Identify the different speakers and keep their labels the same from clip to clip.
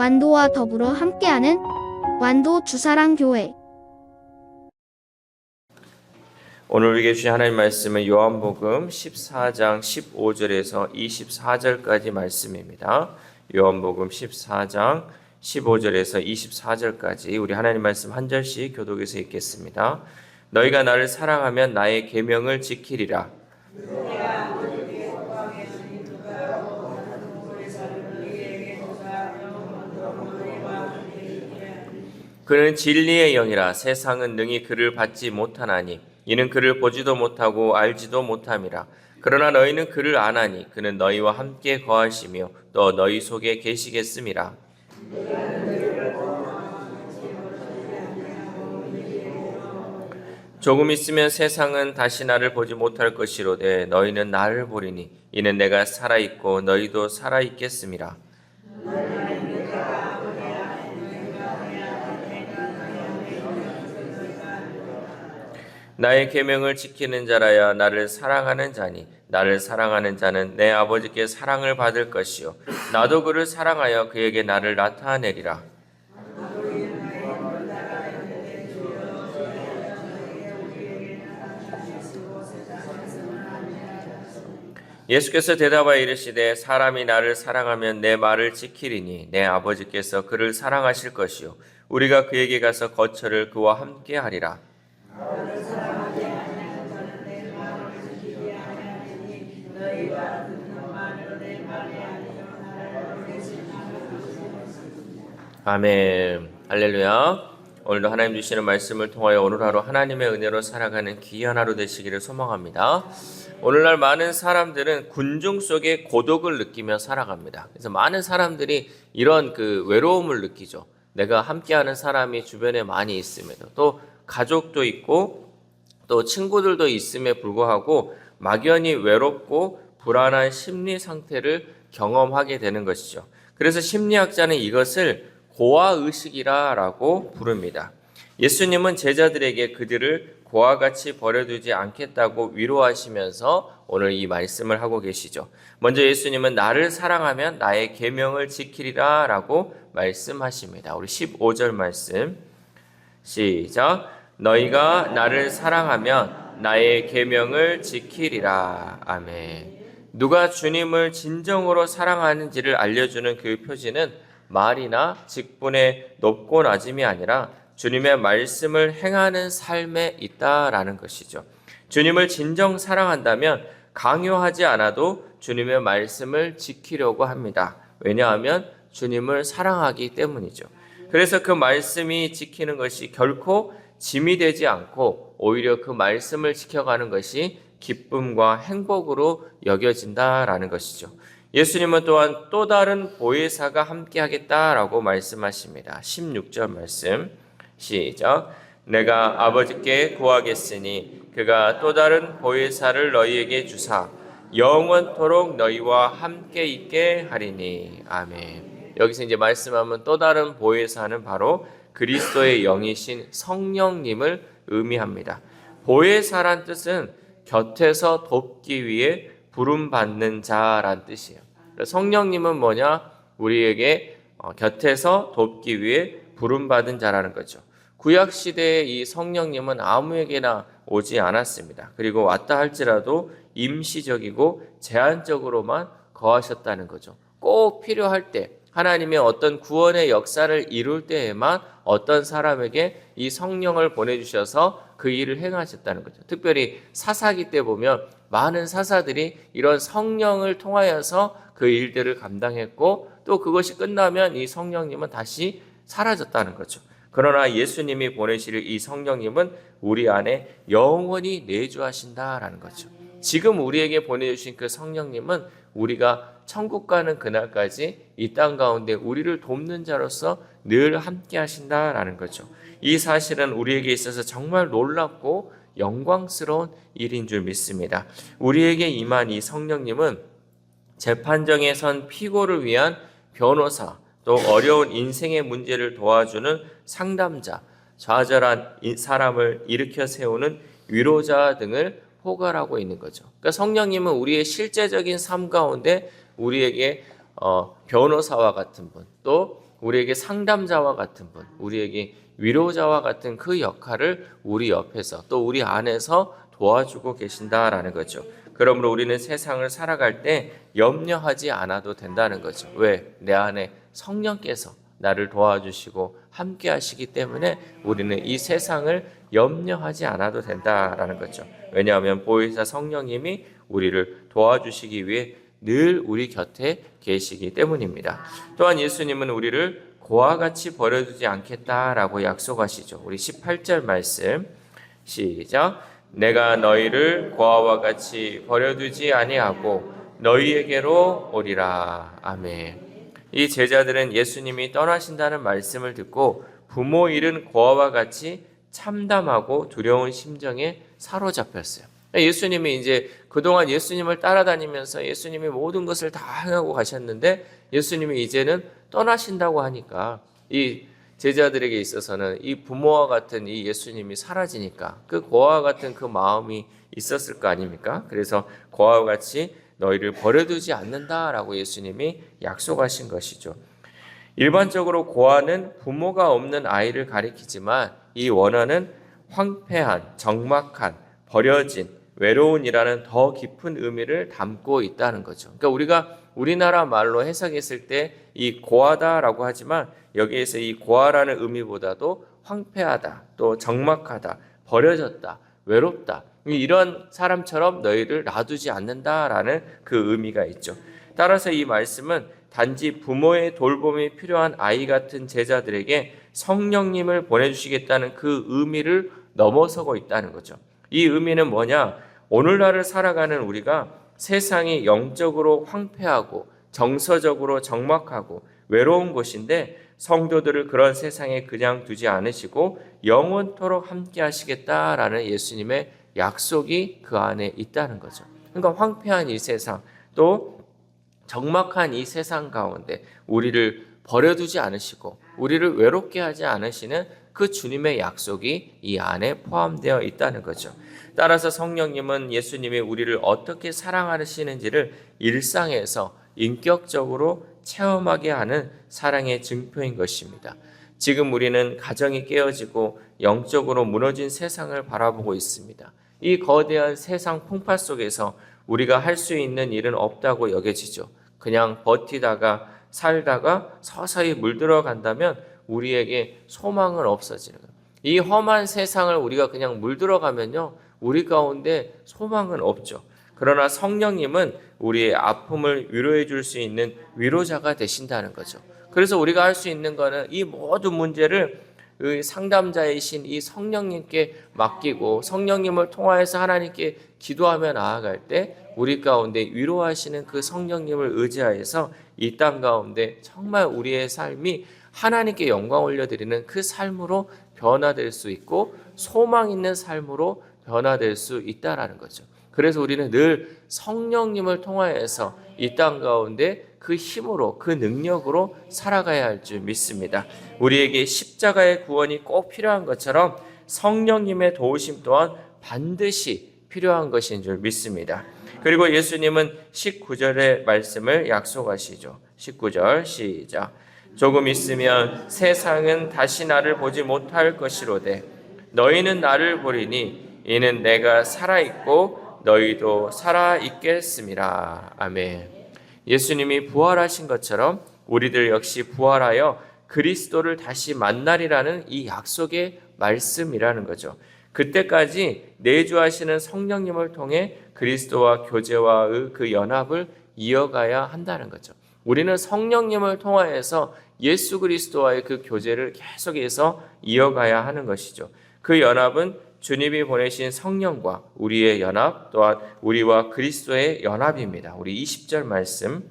Speaker 1: 완도와 더불어 함께하는 완도 주사랑교회.
Speaker 2: 오늘 우리에게 주신 하나님 말씀은 요한복음 14장 15절에서 24절까지 말씀입니다. 요한복음 14장 15절에서 24절까지 우리 하나님 말씀 한 절씩 교독해서 읽겠습니다. 너희가 나를 사랑하면 나의 계명을 지키리라. 그는 진리의 영이라. 세상은 능히 그를 받지 못하나니 이는 그를 보지도 못하고 알지도 못함이라. 그러나 너희는 그를 아나니 그는 너희와 함께 거하시며 또 너희 속에 계시겠음이라. 조금 있으면 세상은 다시 나를 보지 못할 것이로되 너희는 나를 보리니 이는 내가 살아있고 너희도 살아있겠음이라. 나의 계명을 지키는 자라야 나를 사랑하는 자니 나를 사랑하는 자는 내 아버지께 사랑을 받을 것이요 나도 그를 사랑하여 그에게 나를 나타내리라. 예수께서 대답하여 이르시되 사람이 나를 사랑하면 내 말을 지키리니 내 아버지께서 그를 사랑하실 것이요 우리가 그에게 가서 거처를 그와 함께 하리라. 아멘. 할렐루야. 오늘도 하나님 주시는 말씀을 통하여 오늘 하루 하나님의 은혜로 살아가는 귀한 하루 되시기를 소망합니다. 오늘날 많은 사람들은 군중 속에 고독을 느끼며 살아갑니다. 그래서 많은 사람들이 이런 외로움을 느끼죠. 내가 함께하는 사람이 주변에 많이 있음에도 또 가족도 있고 또 친구들도 있음에 불구하고 막연히 외롭고 불안한 심리 상태를 경험하게 되는 것이죠. 그래서 심리학자는 이것을 고아의식이라고 부릅니다. 예수님은 제자들에게 그들을 고아와 같이 버려두지 않겠다고 위로하시면서 오늘 이 말씀을 하고 계시죠. 먼저 예수님은 나를 사랑하면 나의 계명을 지키리라 라고 말씀하십니다. 우리 15절 말씀 시작. 너희가 나를 사랑하면 나의 계명을 지키리라. 아멘. 누가 주님을 진정으로 사랑하는지를 알려주는 그 표지는 말이나 직분의 높고 낮음이 아니라 주님의 말씀을 행하는 삶에 있다라는 것이죠. 주님을 진정 사랑한다면 강요하지 않아도 주님의 말씀을 지키려고 합니다. 왜냐하면 주님을 사랑하기 때문이죠. 그래서 그 말씀이 지키는 것이 결코 짐이 되지 않고 오히려 그 말씀을 지켜가는 것이 기쁨과 행복으로 여겨진다라는 것이죠. 예수님은 또한 또 다른 보혜사가 함께하겠다라고 말씀하십니다. 16절 말씀 시작. 내가 아버지께 구하겠으니 그가 또 다른 보혜사를 너희에게 주사 영원토록 너희와 함께 있게 하리니. 아멘. 여기서 이제 말씀하면 또 다른 보혜사는 바로 그리스도의 영이신 성령님을 의미합니다. 보혜사란 뜻은 곁에서 돕기 위해 부름받는 자란 뜻이에요. 성령님은 뭐냐? 우리에게 곁에서 돕기 위해 부름받은 자라는 거죠. 구약시대에 이 성령님은 아무에게나 오지 않았습니다. 그리고 왔다 할지라도 임시적이고 제한적으로만 거하셨다는 거죠. 꼭 필요할 때 하나님의 어떤 구원의 역사를 이룰 때에만 어떤 사람에게 이 성령을 보내주셔서 그 일을 행하셨다는 거죠. 특별히 사사기 때 보면 많은 사사들이 이런 성령을 통하여서 그 일들을 감당했고 또 그것이 끝나면 이 성령님은 다시 사라졌다는 거죠. 그러나 예수님이 보내실 이 성령님은 우리 안에 영원히 내주하신다라는 거죠. 지금 우리에게 보내주신 그 성령님은 우리가 천국 가는 그날까지 이 땅 가운데 우리를 돕는 자로서 늘 함께 하신다라는 거죠. 이 사실은 우리에게 있어서 정말 놀랍고 영광스러운 일인 줄 믿습니다. 우리에게 임한 이 성령님은 재판정에 선 피고를 위한 변호사, 또 어려운 인생의 문제를 도와주는 상담자, 좌절한 사람을 일으켜 세우는 위로자 등을 포괄하고 있는 거죠. 그러니까 성령님은 우리의 실제적인 삶 가운데 우리에게 변호사와 같은 분, 또 우리에게 상담자와 같은 분, 우리에게 위로자와 같은 그 역할을 우리 옆에서 또 우리 안에서 도와주고 계신다라는 거죠. 그러므로 우리는 세상을 살아갈 때 염려하지 않아도 된다는 거죠. 왜? 내 안에 성령께서 나를 도와주시고 함께 하시기 때문에 우리는 이 세상을 염려하지 않아도 된다라는 거죠. 왜냐하면 보혜사 성령님이 우리를 도와주시기 위해 늘 우리 곁에 계시기 때문입니다. 또한 예수님은 우리를 고와 같이 버려두지 않겠다라고 약속하시죠. 우리 18절 말씀 시작. 내가 너희를 고아와 같이 버려두지 아니하고 너희에게로 오리라. 아멘. 이 제자들은 예수님이 떠나신다는 말씀을 듣고 부모 잃은 고아와 같이 참담하고 두려운 심정에 사로잡혔어요. 예수님이 이제 그동안 예수님을 따라다니면서 예수님이 모든 것을 다 행하고 가셨는데 예수님이 이제는 떠나신다고 하니까 이 제자들에게 있어서는 이 부모와 같은 이 예수님이 사라지니까 그 고아와 같은 그 마음이 있었을 거 아닙니까? 그래서 고아와 같이 너희를 버려두지 않는다라고 예수님이 약속하신 것이죠. 일반적으로 고아는 부모가 없는 아이를 가리키지만 이 원어는 황폐한, 적막한, 버려진, 외로운이라는 더 깊은 의미를 담고 있다는 거죠. 그러니까 우리가 우리나라 말로 해석했을 때 이 고아다라고 하지만 여기에서 이 고아라는 의미보다도 황폐하다, 또 적막하다, 버려졌다, 외롭다, 이런 사람처럼 너희를 놔두지 않는다라는 그 의미가 있죠. 따라서 이 말씀은 단지 부모의 돌봄이 필요한 아이 같은 제자들에게 성령님을 보내주시겠다는 그 의미를 넘어서고 있다는 거죠. 이 의미는 뭐냐? 오늘날을 살아가는 우리가 세상이 영적으로 황폐하고 정서적으로 적막하고 외로운 곳인데 성도들을 그런 세상에 그냥 두지 않으시고 영원토록 함께 하시겠다라는 예수님의 약속이 그 안에 있다는 거죠. 그러니까 황폐한 이 세상, 또 적막한 이 세상 가운데 우리를 버려두지 않으시고 우리를 외롭게 하지 않으시는 그 주님의 약속이 이 안에 포함되어 있다는 거죠. 따라서 성령님은 예수님이 우리를 어떻게 사랑하시는지를 일상에서 인격적으로 체험하게 하는 사랑의 증표인 것입니다. 지금 우리는 가정이 깨어지고 영적으로 무너진 세상을 바라보고 있습니다. 이 거대한 세상 풍파 속에서 우리가 할 수 있는 일은 없다고 여겨지죠. 그냥 버티다가 살다가 서서히 물들어 간다면 우리에게 소망은 없어지는 거예요. 이 험한 세상을 우리가 그냥 물들어 가면요, 우리 가운데 소망은 없죠. 그러나 성령님은 우리의 아픔을 위로해 줄 수 있는 위로자가 되신다는 거죠. 그래서 우리가 할 수 있는 거는 이 모든 문제를 상담자이신 이 성령님께 맡기고 성령님을 통하여서 하나님께 기도하며 나아갈 때 우리 가운데 위로하시는 그 성령님을 의지하여서 이 땅 가운데 정말 우리의 삶이 하나님께 영광 올려드리는 그 삶으로 변화될 수 있고 소망 있는 삶으로 변화될 수 있다라는 거죠. 그래서 우리는 늘 성령님을 통하여서 이 땅 가운데 그 힘으로 그 능력으로 살아가야 할 줄 믿습니다. 우리에게 십자가의 구원이 꼭 필요한 것처럼 성령님의 도우심 또한 반드시 필요한 것인 줄 믿습니다. 그리고 예수님은 19절의 말씀을 약속하시죠. 19절 시작. 조금 있으면 세상은 다시 나를 보지 못할 것이로되 너희는 나를 보리니 이는 내가 살아있고 너희도 살아있겠음이라. 아멘. 예수님이 부활하신 것처럼 우리들 역시 부활하여 그리스도를 다시 만나리라는 이 약속의 말씀이라는 거죠. 그때까지 내주하시는 성령님을 통해 그리스도와 교제와의 그 연합을 이어가야 한다는 거죠. 우리는 성령님을 통하여서 예수 그리스도와의 그 교제를 계속해서 이어가야 하는 것이죠. 그 연합은 주님이 보내신 성령과 우리의 연합, 또한 우리와 그리스도의 연합입니다. 우리 20절 말씀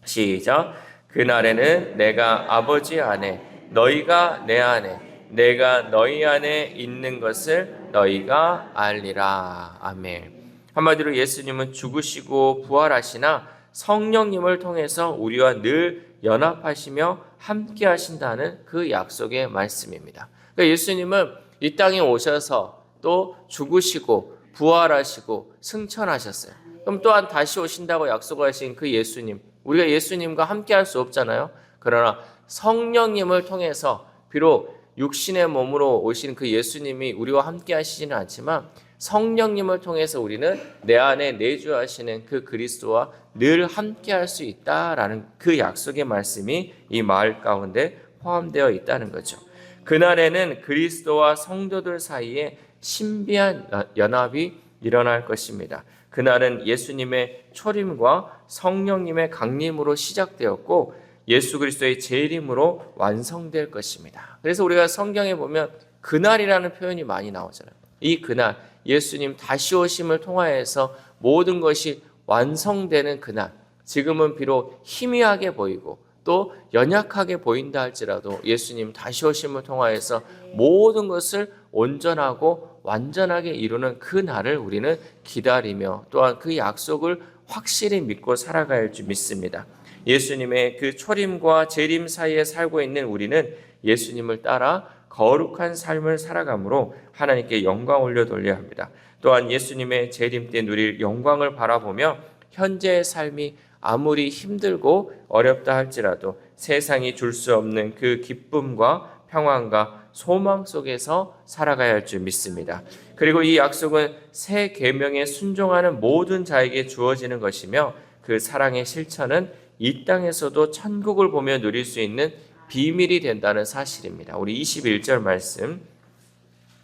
Speaker 2: 시작. 그날에는 내가 아버지 안에 너희가 내 안에 내가 너희 안에 있는 것을 너희가 알리라. 아멘. 한마디로 예수님은 죽으시고 부활하시나 성령님을 통해서 우리와 늘 연합하시며 함께 하신다는 그 약속의 말씀입니다. 그러니까 예수님은 이 땅에 오셔서 또 죽으시고 부활하시고 승천하셨어요. 그럼 또한 다시 오신다고 약속하신 그 예수님, 우리가 예수님과 함께 할 수 없잖아요. 그러나 성령님을 통해서 비록 육신의 몸으로 오신 그 예수님이 우리와 함께 하시지는 않지만 성령님을 통해서 우리는 내 안에 내주하시는 그 그리스도와 늘 함께 할 수 있다라는 그 약속의 말씀이 이 마을 가운데 포함되어 있다는 거죠. 그날에는 그리스도와 성도들 사이에 신비한 연합이 일어날 것입니다. 그날은 예수님의 초림과 성령님의 강림으로 시작되었고 예수 그리스도의 재림으로 완성될 것입니다. 그래서 우리가 성경에 보면 그날이라는 표현이 많이 나오잖아요. 이 그날, 예수님 다시 오심을 통하여서 모든 것이 완성되는 그날, 지금은 비록 희미하게 보이고 또 연약하게 보인다 할지라도 예수님 다시 오심을 통하여서 모든 것을 온전하고 완전하게 이루는 그 날을 우리는 기다리며 또한 그 약속을 확실히 믿고 살아가야 할 줄 믿습니다. 예수님의 그 초림과 재림 사이에 살고 있는 우리는 예수님을 따라 거룩한 삶을 살아가므로 하나님께 영광 올려 돌려야 합니다. 또한 예수님의 재림 때 누릴 영광을 바라보며 현재의 삶이 아무리 힘들고 어렵다 할지라도 세상이 줄 수 없는 그 기쁨과 평안과 소망 속에서 살아가야 할 줄 믿습니다. 그리고 이 약속은 새 계명에 순종하는 모든 자에게 주어지는 것이며 그 사랑의 실천은 이 땅에서도 천국을 보며 누릴 수 있는 비밀이 된다는 사실입니다. 우리 21절 말씀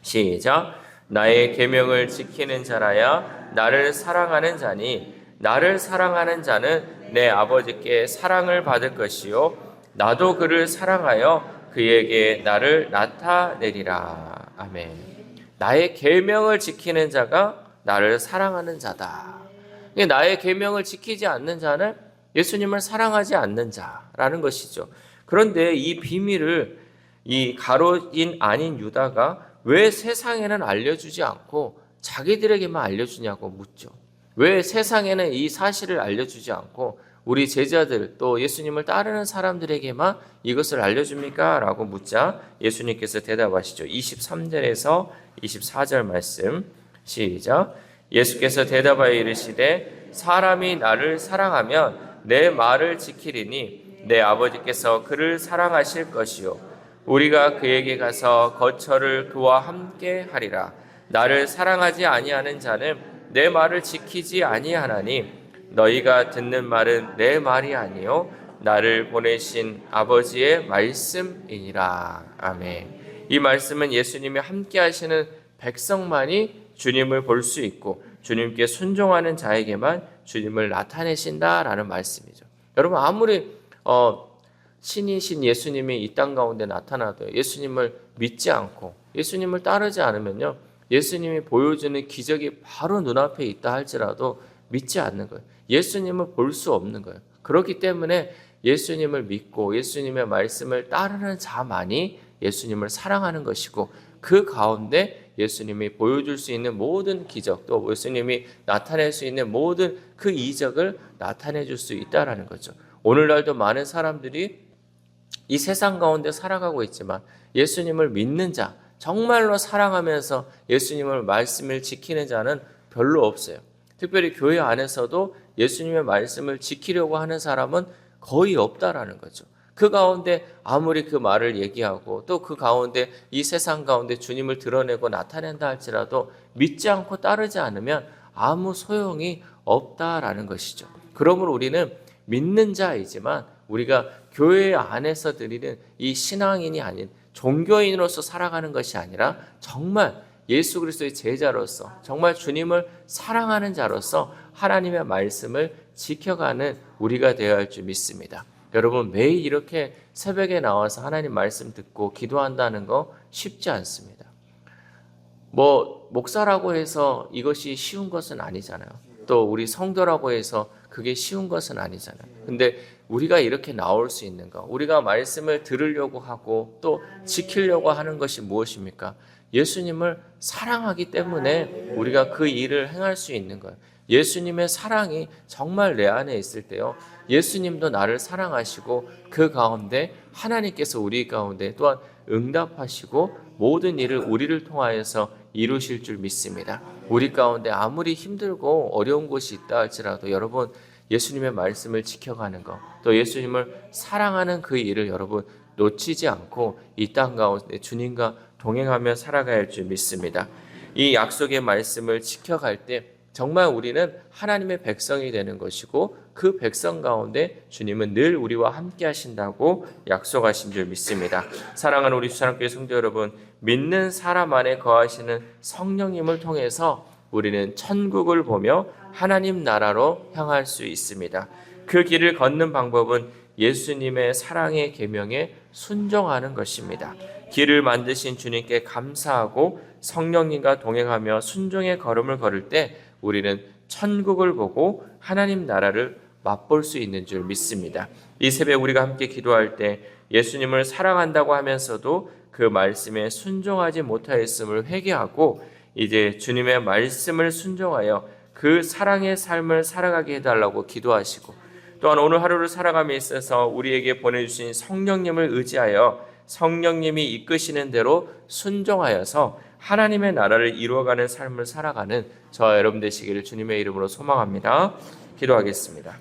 Speaker 2: 시작. 나의 계명을 지키는 자라야 나를 사랑하는 자니 나를 사랑하는 자는 내 아버지께 사랑을 받을 것이요 나도 그를 사랑하여 그에게 나를 나타내리라. 아멘. 나의 계명을 지키는 자가 나를 사랑하는 자다. 나의 계명을 지키지 않는 자는 예수님을 사랑하지 않는 자라는 것이죠. 그런데 이 비밀을 이 가롯인 아닌 유다가 왜 세상에는 알려주지 않고 자기들에게만 알려주냐고 묻죠. 왜 세상에는 이 사실을 알려주지 않고 우리 제자들 또 예수님을 따르는 사람들에게만 이것을 알려줍니까? 라고 묻자 예수님께서 대답하시죠. 23절에서 24절 말씀 시작. 예수께서 대답하여 이르시되 사람이 나를 사랑하면 내 말을 지키리니 내 아버지께서 그를 사랑하실 것이요 우리가 그에게 가서 거처를 그와 함께 하리라. 나를 사랑하지 아니하는 자는 내 말을 지키지 아니하나니 너희가 듣는 말은 내 말이 아니요 나를 보내신 아버지의 말씀이니라. 아멘. 이 말씀은 예수님이 함께 하시는 백성만이 주님을 볼 수 있고 주님께 순종하는 자에게만 주님을 나타내신다라는 말씀이죠. 여러분 아무리 신이신 예수님이 이 땅 가운데 나타나도 예수님을 믿지 않고 예수님을 따르지 않으면요 예수님이 보여주는 기적이 바로 눈앞에 있다 할지라도 믿지 않는 거예요. 예수님을 볼 수 없는 거예요. 그렇기 때문에 예수님을 믿고 예수님의 말씀을 따르는 자만이 예수님을 사랑하는 것이고 그 가운데 예수님이 보여줄 수 있는 모든 기적 또 예수님이 나타낼 수 있는 모든 그 이적을 나타내 줄 수 있다라는 거죠. 오늘날도 많은 사람들이 이 세상 가운데 살아가고 있지만 예수님을 믿는 자, 정말로 사랑하면서 예수님의 말씀을 지키는 자는 별로 없어요. 특별히 교회 안에서도 예수님의 말씀을 지키려고 하는 사람은 거의 없다라는 거죠. 그 가운데 아무리 그 말을 얘기하고 또 그 가운데 이 세상 가운데 주님을 드러내고 나타낸다 할지라도 믿지 않고 따르지 않으면 아무 소용이 없다라는 것이죠. 그러므로 우리는 믿는 자이지만 우리가 교회 안에서 드리는 이 신앙인이 아닌 종교인으로서 살아가는 것이 아니라 정말 예수 그리스도의 제자로서 정말 주님을 사랑하는 자로서 하나님의 말씀을 지켜가는 우리가 되어야 할 줄 믿습니다. 여러분 매일 이렇게 새벽에 나와서 하나님 말씀 듣고 기도한다는 거 쉽지 않습니다. 목사라고 해서 이것이 쉬운 것은 아니잖아요. 또 우리 성도라고 해서 그게 쉬운 것은 아니잖아요. 근데 우리가 이렇게 나올 수 있는 거, 우리가 말씀을 들으려고 하고 또 지키려고 하는 것이 무엇입니까? 예수님을 사랑하기 때문에 우리가 그 일을 행할 수 있는 거예요. 예수님의 사랑이 정말 내 안에 있을 때요. 예수님도 나를 사랑하시고 그 가운데 하나님께서 우리 가운데 또한 응답하시고 모든 일을 우리를 통하여서 이루실 줄 믿습니다. 우리 가운데 아무리 힘들고 어려운 곳이 있다 할지라도 여러분 예수님의 말씀을 지켜가는 것, 또 예수님을 사랑하는 그 일을 여러분 놓치지 않고 이 땅 가운데 주님과 동행하며 살아가야 할 줄 믿습니다. 이 약속의 말씀을 지켜갈 때 정말 우리는 하나님의 백성이 되는 것이고 그 백성 가운데 주님은 늘 우리와 함께 하신다고 약속하신 줄 믿습니다. 사랑하는 우리 주사랑교회 성도 여러분, 믿는 사람 안에 거하시는 성령님을 통해서 우리는 천국을 보며 하나님 나라로 향할 수 있습니다. 그 길을 걷는 방법은 예수님의 사랑의 계명에 순종하는 것입니다. 길을 만드신 주님께 감사하고 성령님과 동행하며 순종의 걸음을 걸을 때 우리는 천국을 보고 하나님 나라를 맛볼 수 있는 줄 믿습니다. 이 새벽 우리가 함께 기도할 때 예수님을 사랑한다고 하면서도 그 말씀에 순종하지 못하였음을 회개하고 이제 주님의 말씀을 순종하여 그 사랑의 삶을 살아가게 해달라고 기도하시고, 또한 오늘 하루를 살아감에 있어서 우리에게 보내주신 성령님을 의지하여 성령님이 이끄시는 대로 순종하여서 하나님의 나라를 이루어가는 삶을 살아가는 저와 여러분 되시기를 주님의 이름으로 소망합니다. 기도하겠습니다.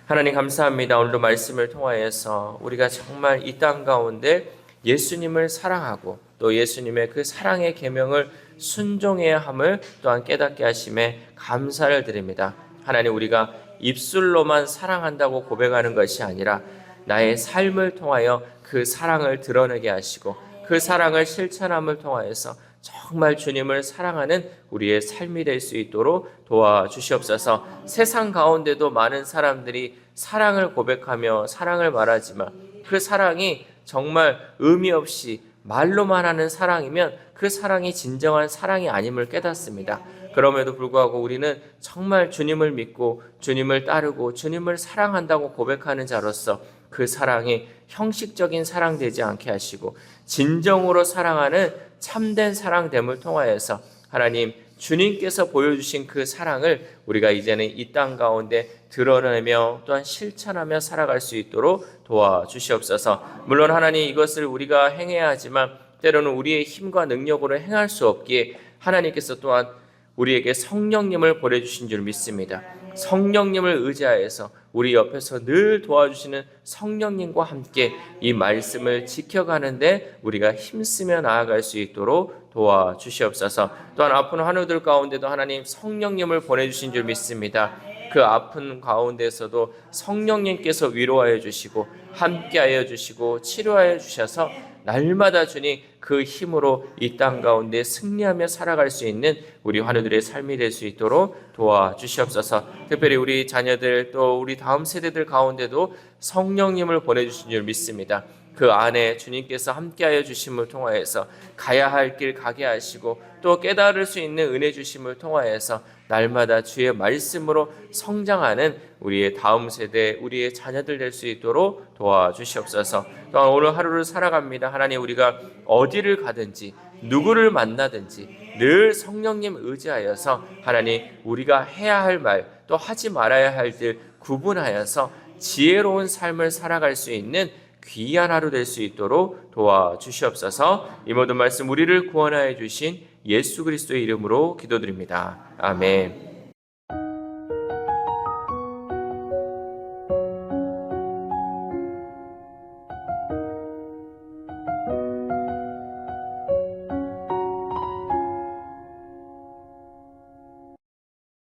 Speaker 2: 하나님 감사합니다. 오늘도 말씀을 통하여서 우리가 정말 이 땅 가운데 예수님을 사랑하고 또 예수님의 그 사랑의 계명을 순종해야 함을 또한 깨닫게 하심에 감사를 드립니다. 하나님, 우리가 입술로만 사랑한다고 고백하는 것이 아니라 나의 삶을 통하여 그 사랑을 드러내게 하시고 그 사랑을 실천함을 통하여서 정말 주님을 사랑하는 우리의 삶이 될 수 있도록 도와주시옵소서. 세상 가운데도 많은 사람들이 사랑을 고백하며 사랑을 말하지만 그 사랑이 정말 의미 없이 말로만 하는 사랑이면 그 사랑이 진정한 사랑이 아님을 깨닫습니다. 그럼에도 불구하고 우리는 정말 주님을 믿고 주님을 따르고 주님을 사랑한다고 고백하는 자로서 그 사랑이 형식적인 사랑 되지 않게 하시고 진정으로 사랑하는 참된 사랑됨을 통하여서 하나님 주님께서 보여주신 그 사랑을 우리가 이제는 이 땅 가운데 드러내며 또한 실천하며 살아갈 수 있도록 도와주시옵소서. 물론 하나님, 이것을 우리가 행해야 하지만 때로는 우리의 힘과 능력으로 행할 수 없기에 하나님께서 또한 우리에게 성령님을 보내주신 줄 믿습니다. 성령님을 의지하여서 우리 옆에서 늘 도와주시는 성령님과 함께 이 말씀을 지켜가는데 우리가 힘쓰며 나아갈 수 있도록 도와주시옵소서. 또한 아픈 환우들 가운데도 하나님 성령님을 보내주신 줄 믿습니다. 그 아픈 가운데서도 성령님께서 위로하여 주시고 함께하여 주시고 치료하여 주셔서 날마다 주님 그 힘으로 이 땅 가운데 승리하며 살아갈 수 있는 우리 환우들의 삶이 될 수 있도록 도와주시옵소서. 특별히 우리 자녀들 또 우리 다음 세대들 가운데도 성령님을 보내주신 줄 믿습니다. 그 안에 주님께서 함께하여 주심을 통하여서 가야 할 길 가게 하시고 또 깨달을 수 있는 은혜 주심을 통하여서 날마다 주의 말씀으로 성장하는 우리의 다음 세대, 우리의 자녀들 될 수 있도록 도와주시옵소서. 또한 오늘 하루를 살아갑니다. 하나님, 우리가 어디를 가든지 누구를 만나든지 늘 성령님 의지하여서 하나님 우리가 해야 할 말 또 하지 말아야 할 일 구분하여서 지혜로운 삶을 살아갈 수 있는 귀한 하루 될 수 있도록 도와주시옵소서. 이 모든 말씀 우리를 구원하여 주신 예수 그리스도의 이름으로 기도드립니다. 아멘.